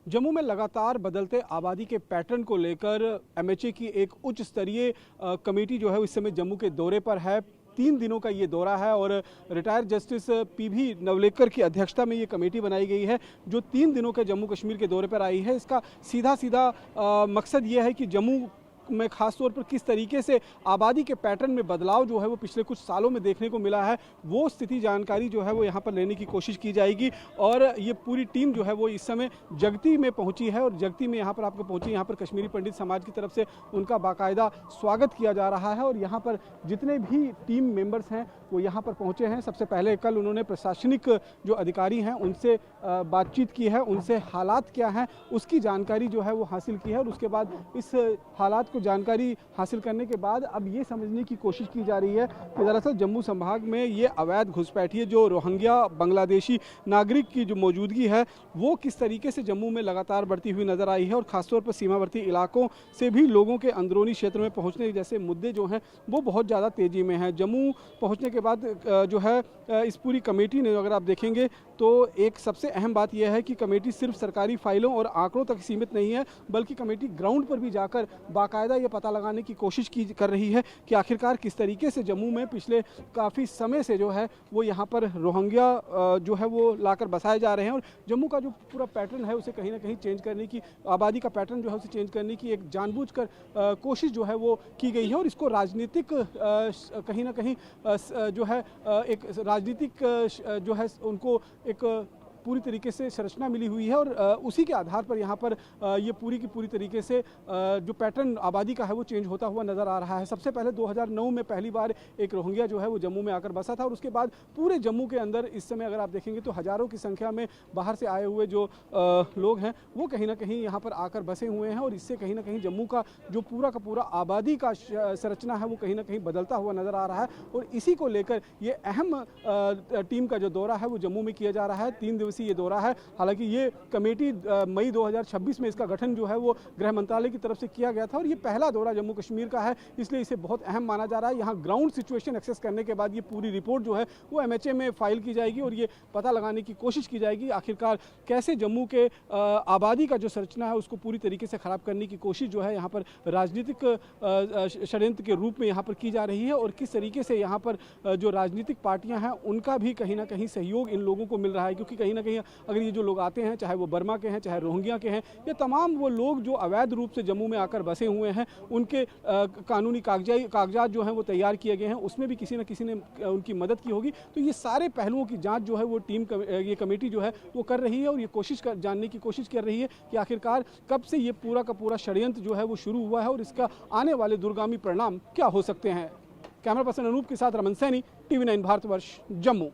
जम्मू में लगातार बदलते आबादी के पैटर्न को लेकर एमएचए की एक उच्च स्तरीय कमेटी जो है इस समय जम्मू के दौरे पर है। 3 दिनों का ये दौरा है और रिटायर्ड जस्टिस पीवी नवलेकर की अध्यक्षता में ये कमेटी बनाई गई है जो 3 दिनों के जम्मू कश्मीर के दौरे पर आई है। इसका सीधा मकसद ये है कि जम्मू में खास तौर पर किस तरीके से आबादी के पैटर्न में बदलाव जो है वो पिछले कुछ सालों में देखने को मिला है, वो स्थिति जानकारी जो है वो यहाँ पर लेने की कोशिश की जाएगी। और ये पूरी टीम जो है वो इस समय जगती में पहुँची है और जगती में यहाँ पर आपको पहुँची, यहाँ पर कश्मीरी पंडित समाज की तरफ से उनका बाकायदा स्वागत किया जा रहा है। और यहाँ पर जितने भी टीम मेंबर्स हैं वो यहाँ पर पहुँचे हैं। सबसे पहले कल उन्होंने प्रशासनिक जो अधिकारी हैं उनसे बातचीत की है, उनसे हालात क्या हैं उसकी जानकारी जो है वो हासिल की है। और उसके बाद इस हालात जानकारी हासिल करने के बाद अब ये समझने की कोशिश की जा रही है कि दरअसल जम्मू संभाग में ये अवैध घुसपैठिए जो रोहिंग्या बांग्लादेशी नागरिक की जो मौजूदगी है वो किस तरीके से जम्मू में लगातार बढ़ती हुई नजर आई है। और खासतौर पर सीमावर्ती इलाकों से भी लोगों के अंदरूनी क्षेत्र में पहुंचने जैसे मुद्दे जो हैं वो बहुत ज़्यादा तेज़ी में हैं। जम्मू पहुंचने के बाद जो है इस पूरी कमेटी ने अगर आप देखेंगे तो एक सबसे अहम बात यह है कि कमेटी सिर्फ सरकारी फाइलों और आंकड़ों तक सीमित नहीं है, बल्कि कमेटी ग्राउंड पर भी जाकर बाकायदा ये पता लगाने की कोशिश कर रही है कि आखिरकार किस तरीके से जम्मू में पिछले काफ़ी समय से जो है वो यहाँ पर रोहिंग्या जो है वो लाकर बसाए जा रहे हैं। और जम्मू का जो पूरा पैटर्न है उसे कहीं ना कहीं चेंज करने की, आबादी का पैटर्न जो है उसे चेंज करने की एक जानबूझकर कोशिश जो है वो की गई है। और इसको राजनीतिक कहीं ना कहीं जो है एक राजनीतिक जो है उनको एक पूरी तरीके से संरचना मिली हुई है। और उसी के आधार पर यहाँ पर ये पूरी की पूरी तरीके से जो पैटर्न आबादी का है वो चेंज होता हुआ नज़र आ रहा है। सबसे पहले 2009 में पहली बार एक रोहिंग्या जो है वो जम्मू में आकर बसा था और उसके बाद पूरे जम्मू के अंदर इस समय अगर आप देखेंगे तो हज़ारों की संख्या में बाहर से आए हुए जो लोग हैं वो कहीं ना कहीं यहाँ पर आकर बसे हुए हैं। और इससे कहीं ना कहीं जम्मू का जो पूरा आबादी का संरचना है वो कहीं ना कहीं बदलता हुआ नज़र आ रहा है। और इसी को लेकर ये अहम टीम का जो दौरा है वो जम्मू में किया जा रहा है। 3 दिवसीय ये दौरा है। हालांकि ये कमेटी मई 2026 में इसका गठन जो है वो गृह मंत्रालय की तरफ से किया गया था और ये पहला दौरा जम्मू कश्मीर का है, इसलिए इसे बहुत अहम माना जा रहा है। यहाँ ग्राउंड सिचुएशन एक्सेस करने के बाद ये पूरी रिपोर्ट जो है वो एमएचए में फाइल की जाएगी और ये पता लगाने की कोशिश की जाएगी आखिरकार कैसे जम्मू के आबादी का जो संरचना है उसको पूरी तरीके से खराब करने की कोशिश जो है यहाँ पर राजनीतिक षड्यंत्र के रूप में यहाँ पर की जा रही है। और किस तरीके से यहाँ पर जो राजनीतिक पार्टियां हैं उनका भी कहीं ना कहीं सहयोग इन लोगों को मिल रहा है, क्योंकि कहीं ना कहीं अगर ये जो लोग आते हैं चाहे वो बर्मा के हैं चाहे रोहिंग्या के हैं, ये तमाम वो लोग जो अवैध रूप से जम्मू में आकर बसे हुए हैं उनके कानूनी कागजात जो हैं वो तैयार किए गए हैं, उसमें भी किसी न किसी ने उनकी मदद की होगी। तो ये सारे पहलुओं की जांच जो है वो ये कमेटी जो है वो कर रही है और ये जानने की कोशिश कर रही है कि आखिरकार कब से ये पूरा का पूरा षड्यंत्र जो है वो शुरू हुआ है और इसका आने वाले दूरगामी परिणाम क्या हो सकते हैं। कैमरा पर्सन अनूप के साथ रमन सैनी, TV9 भारतवर्ष, जम्मू।